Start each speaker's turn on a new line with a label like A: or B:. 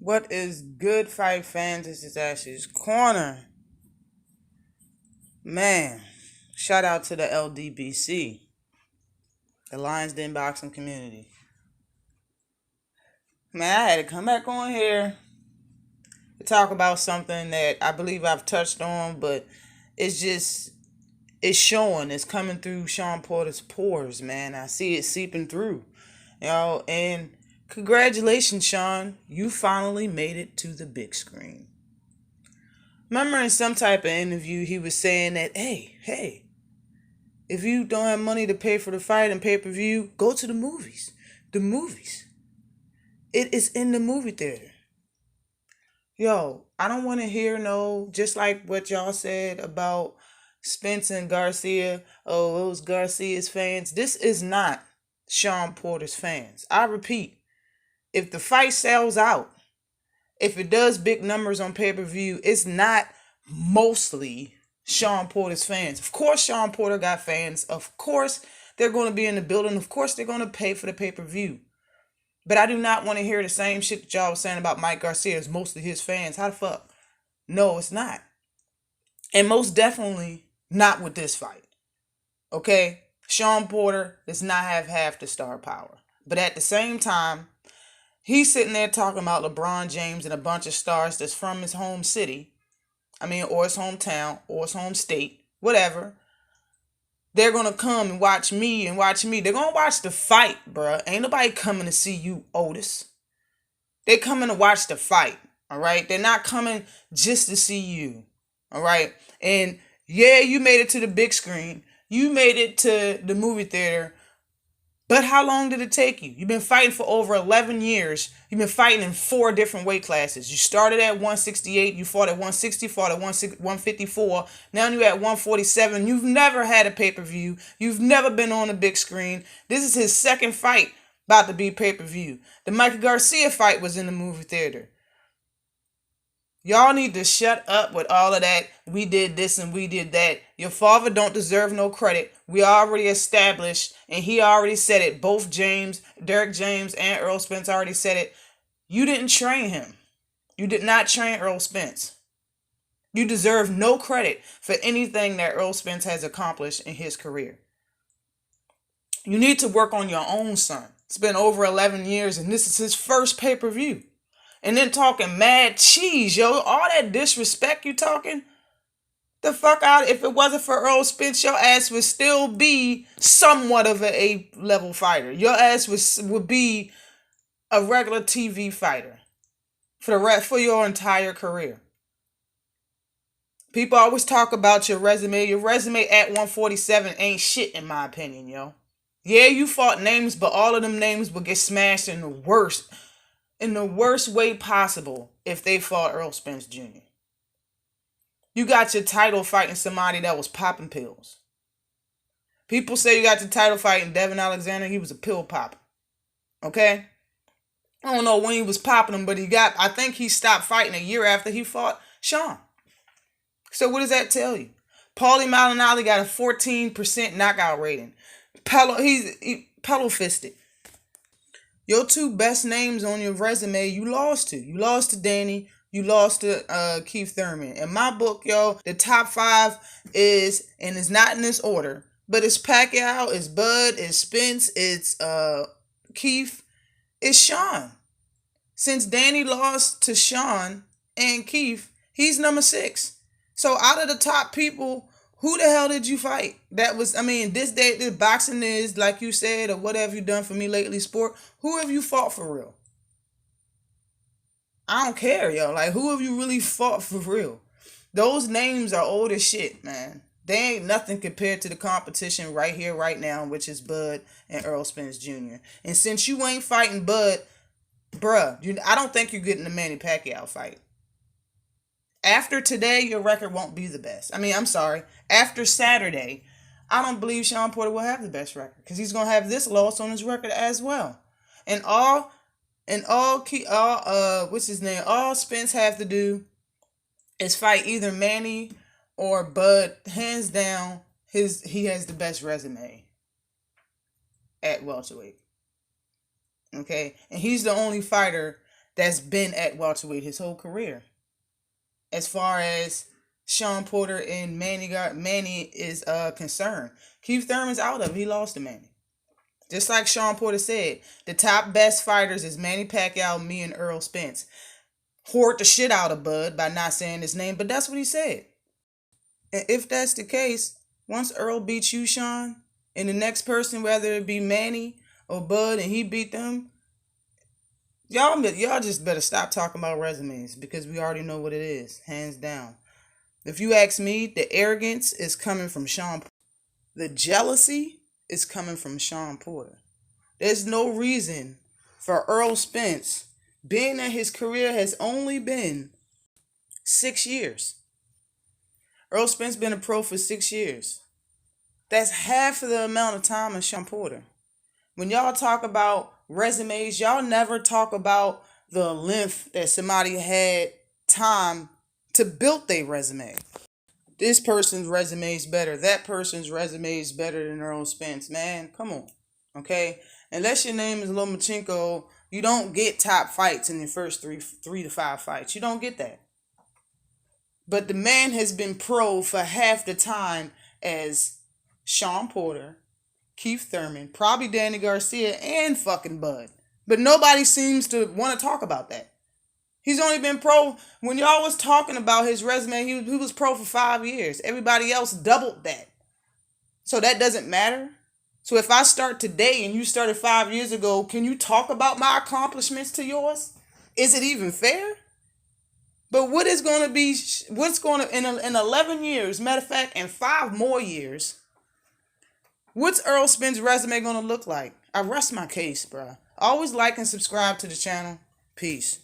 A: What is good, fight fans? This is Ash's Corner. Man, shout out to the LDBC, the Lions Den Boxing Community. Man, I had to come back on here to talk about something that I believe I've touched on, but it's showing. It's coming through Shawn Porter's pores, man. I see it seeping through, and congratulations, Shawn. You finally made it to the big screen. Remember in some type of interview, he was saying that, hey, if you don't have money to pay for the fight and pay-per-view, go to the movies. The movies. It is in the movie theater. I don't want to hear just like what y'all said about Spence and Garcia. Oh, those Garcia's fans. This is not Shawn Porter's fans. I repeat, if the fight sells out, if it does big numbers on pay-per-view, it's not mostly Shawn Porter's fans. Of course, Shawn Porter got fans. Of course, they're going to be in the building. Of course, they're going to pay for the pay-per-view. But I do not want to hear the same shit that y'all was saying about Mike Garcia is mostly his fans. How the fuck? No, it's not. And most definitely not with this fight. Okay? Shawn Porter does not have half the star power. But at the same time, he's sitting there talking about LeBron James and a bunch of stars that's from his home city. Or his hometown, or his home state, whatever. They're going to come and watch me. They're going to watch the fight, bruh. Ain't nobody coming to see you, Otis. They coming to watch the fight, all right? They're not coming just to see you, all right? And yeah, you made it to the big screen. You made it to the movie theater. But how long did it take you? You've been fighting for over 11 years. You've been fighting in 4 different weight classes. You started at 168. You fought at 160, fought at 154. Now you're at 147. You've never had a pay-per-view. You've never been on a big screen. This is his second fight about to be pay-per-view. The Mike Garcia fight was in the movie theater. Y'all need to shut up with all of that. We did this and we did that. Your father don't deserve no credit. We already established, and he already said it. Both Derek James and Earl Spence already said it. You didn't train him. You did not train Earl Spence. You deserve no credit for anything that Earl Spence has accomplished in his career. You need to work on your own son. It's been over 11 years, and this is his first pay-per-view. And then talking mad cheese, all that disrespect you talking, the fuck out. If it wasn't for Earl Spence, your ass would still be somewhat of an A-level fighter. Your ass would be a regular TV fighter for your entire career. People always talk about your resume. Your resume at 147 ain't shit in my opinion, Yeah, you fought names, but all of them names would get smashed in the worst way possible if they fought Earl Spence Jr. You got your title fighting somebody that was popping pills. People say you got your title fighting Devin Alexander. He was a pill popper. Okay? I don't know when he was popping them, but I think he stopped fighting a year after he fought Shawn. So what does that tell you? Paulie Malignaggi got a 14% knockout rating. Pedal fisted. Your 2 best names on your resume, you lost to. You lost to Danny. You lost to Keith Thurman. In my book, the top 5 is, and it's not in this order, but it's Pacquiao, it's Bud, it's Spence, it's Keith, it's Shawn. Since Danny lost to Shawn and Keith, he's number 6. So out of the top people, who the hell did you fight? This boxing is, like you said, or what have you done for me lately, sport? Who have you fought for real? I don't care, who have you really fought for real? Those names are old as shit, man. They ain't nothing compared to the competition right here, right now, which is Bud and Earl Spence Jr. And since you ain't fighting Bud, I don't think you're getting the Manny Pacquiao fight. After today, your record won't be the best. I'm sorry. After Saturday, I don't believe Shawn Porter will have the best record because he's gonna have this loss on his record as well. All Spence have to do is fight either Manny or Bud. Hands down, he has the best resume at welterweight. Okay, and he's the only fighter that's been at welterweight his whole career. As far as Shawn Porter and Manny is concerned, Keith Thurman's out of it. He lost to Manny. Just like Shawn Porter said, the top best fighters is Manny Pacquiao, me, and Errol Spence. Hoard the shit out of Bud by not saying his name, but that's what he said. And if that's the case, once Earl beats you, Shawn, and the next person, whether it be Manny or Bud, and he beat them, y'all just better stop talking about resumes, because we already know what it is, hands down. If you ask me, the arrogance is coming from Shawn. The jealousy is coming from Shawn Porter. There's no reason for Earl Spence, being that his career has only been 6 years. Earl Spence been a pro for 6 years. That's half of the amount of time as Shawn Porter. When y'all talk about resumes, y'all never talk about the length that somebody had time to build their resume. This person's resume is better. That person's resume is better than Earl Spence. Man, come on. Okay? Unless your name is Lomachenko, you don't get top fights in the first three to five fights. You don't get that. But the man has been pro for half the time as Shawn Porter, Keith Thurman, probably Danny Garcia, and fucking Bud. But nobody seems to want to talk about that. He's only been pro, when y'all was talking about his resume, he was pro for 5 years. Everybody else doubled that. So that doesn't matter. So if I start today and you started 5 years ago, can you talk about my accomplishments to yours? Is it even fair? But what's going to, in 11 years, matter of fact, in 5 more years, what's Earl Spence's resume going to look like? I rest my case, bruh. Always like and subscribe to the channel. Peace.